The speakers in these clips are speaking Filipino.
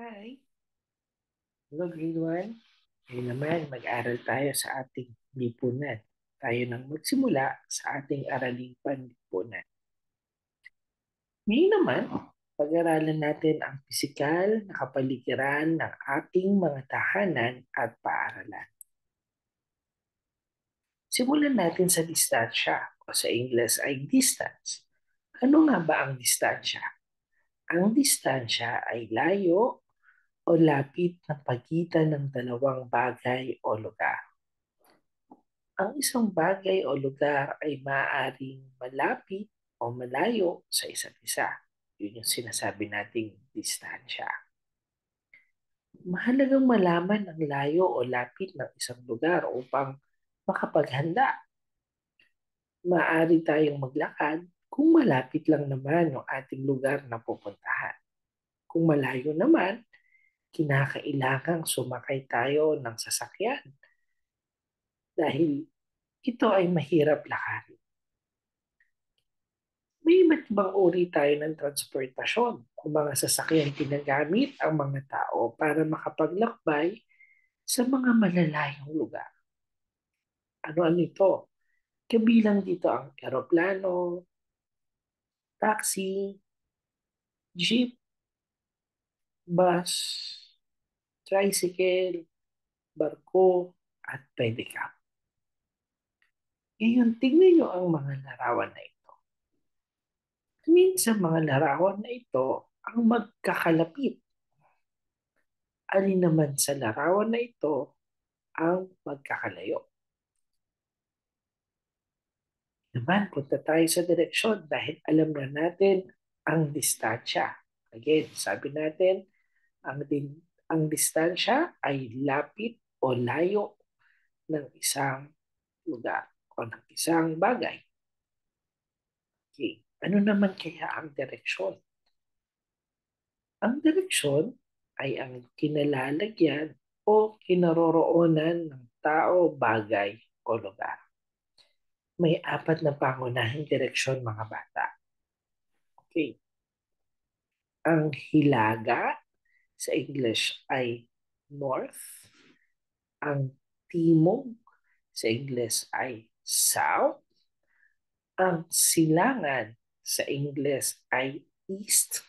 Hi. Hello, grade 1. Ngayon naman, mag-aral tayo sa ating lipunan. Tayo nang magsimula sa ating araling panlipunan. Ngayon naman, pag-aralan natin ang pisikal na kapaligiran ng ating mga tahanan at paaralan. Simulan natin sa distansya o sa Ingles ay distance. Ano nga ba ang distansya? Ang distansya ay layo o lapit na pagitan ng dalawang bagay o lugar. Ang isang bagay o lugar ay maaaring malapit o malayo sa isa't isa. Yun yung sinasabi nating distansya. Mahalagang malaman ang layo o lapit ng isang lugar upang makapaghanda. Maaari tayong maglakad kung malapit lang naman yung ating lugar na pupuntahan. Kung malayo naman, kinakailangang sumakay tayo ng sasakyan dahil ito ay mahirap lakarin. May iba't ibang uri tayo ng transportasyon. Kung mga sasakyan ginagamit ang mga tao para makapaglakbay sa mga malalayong lugar. Ano-ano ito? Kabilang dito ang eroplano, taxi, jeep, bus, tricycle, barko, at pedicab. Ngayon, tingnan nyo ang mga larawan na ito. Minsan mga larawan na ito ang magkakalapit. Alin naman sa larawan na ito ang magkakalayo. Naman, punta tayo sa direksyon dahil alam na natin ang distansya. Again, sabi natin, ang distansya ay lapit o layo ng isang lugar o ng isang bagay. Okay. Ano naman kaya ang direksyon? Ang direksyon ay ang kinalalagyan o kinaroroonan ng tao, bagay o lugar. May apat na pangunahing direksyon mga bata. Okay. Ang hilaga sa English ay north. Ang timog sa English ay south. Ang silangan sa English ay east.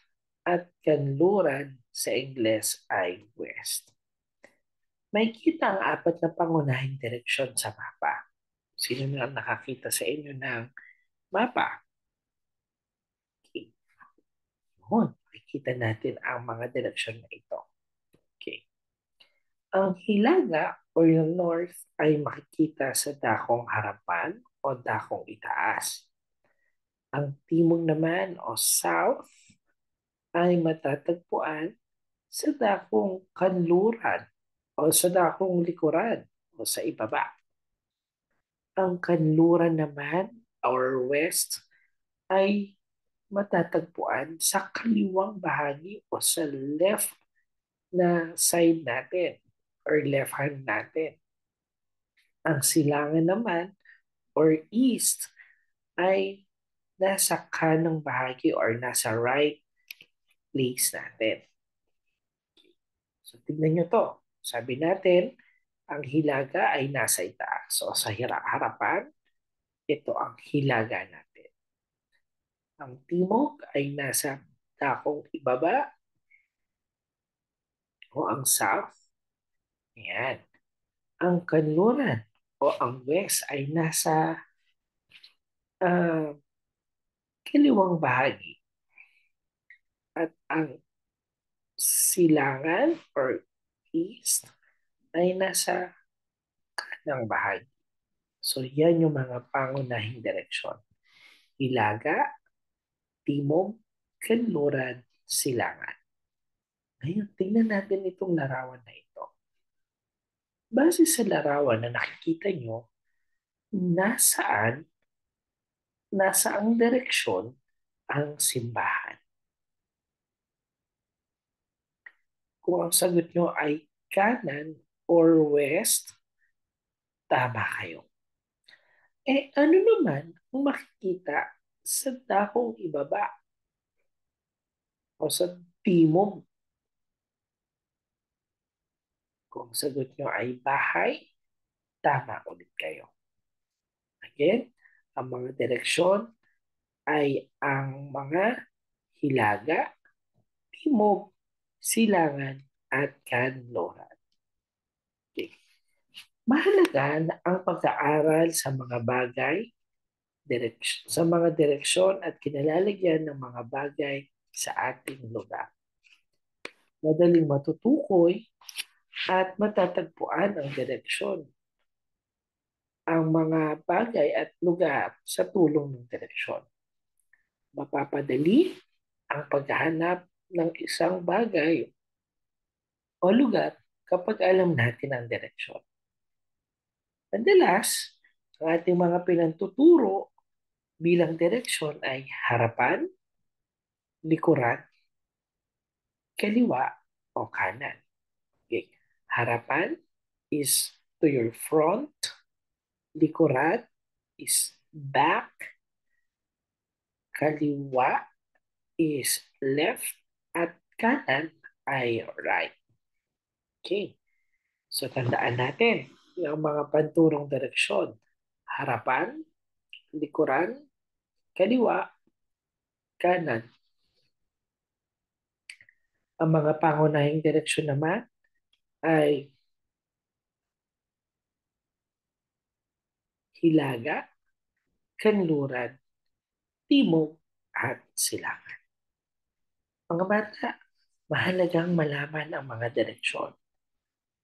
At kanluran sa English ay west. May kita ang apat na pangunahing direksyon sa mapa. Sino na nakakita sa inyo ng mapa? Okay. Yun, makikita natin ang mga direksyon na ito. Okay. Ang hilaga o yung north ay makikita sa dakong harapan o dakong itaas. Ang timog naman o south ay matatagpuan sa dakong kanluran o sa dakong likuran o sa ibaba. Ang kanluran naman or west ay matatagpuan sa kaliwang bahagi o sa left na side natin or left hand natin. Ang silangan naman or east ay nasa kanang bahagi or nasa right place natin. So tignan nyo to. Sabi natin, ang hilaga ay nasa itaas. So sa harapan, ito ang hilaga natin. Ang timog ay nasa dakong ibaba o ang south. Ayan. Ang kanluran o ang west ay nasa uh, kaliwang bahagi. At ang silangan or east ay nasa kanang bahagi. So yan yung mga pangunahing direksyon. Hilaga, timog, kanluran, silangan. Ngayon, tingnan natin itong larawan na ito. Base sa larawan na nakikita nyo, nasa ang direksyon ang simbahan. Kung ang sagot nyo ay kanan or west, tama kayo. Ano naman ang makikita sa dakong ibaba o sa timog? Kung sagot nyo ay bahay, tama ulit kayo. Again, ang mga direksyon ay ang mga hilaga, timog, silangan, at kanluran. Okay. Mahalaga na ang pag-aaral sa mga bagay, sa mga direksyon at kinalalagyan ng mga bagay sa ating lugar. Madaling matutukoy at matatagpuan ang direksyon, ang mga bagay at lugar sa tulong ng direksyon. Mapapadali ang paghahanap ng isang bagay o lugar kapag alam natin ang direksyon. Madalas, ang ating mga pinantuturo bilang direksyon ay harapan, likuran, kaliwa, o kanan. Okay. Harapan is to your front, likuran is back, kaliwa is left, at kanan ay right. Okay. So tandaan natin yung mga panturong direksyon. Harapan, likuran, kaliwa, kanan. Ang mga pangunahing direksyon naman ay hilaga, kanluran, timog, at silangan. Mga bata, mahalagang malaman ang mga direksyon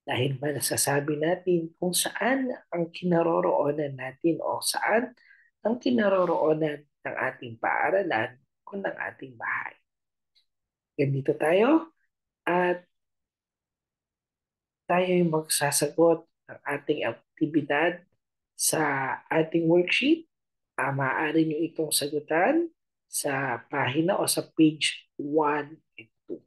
dahil ba nasasabi natin kung saan ang kinaroroonan natin o saan ang kinaroroonan ng ating paaralan o ng ating bahay. Ganito tayo at tayo yung magsasagot ng ating aktibidad sa ating worksheet. Maaari nyo itong sagutan sa pahina o sa page 1 and 2.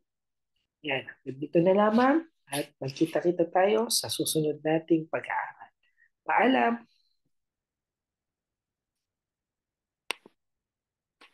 Yan. Dito na lamang at magkita-kita tayo sa susunod nating pag-aaral. Paalam!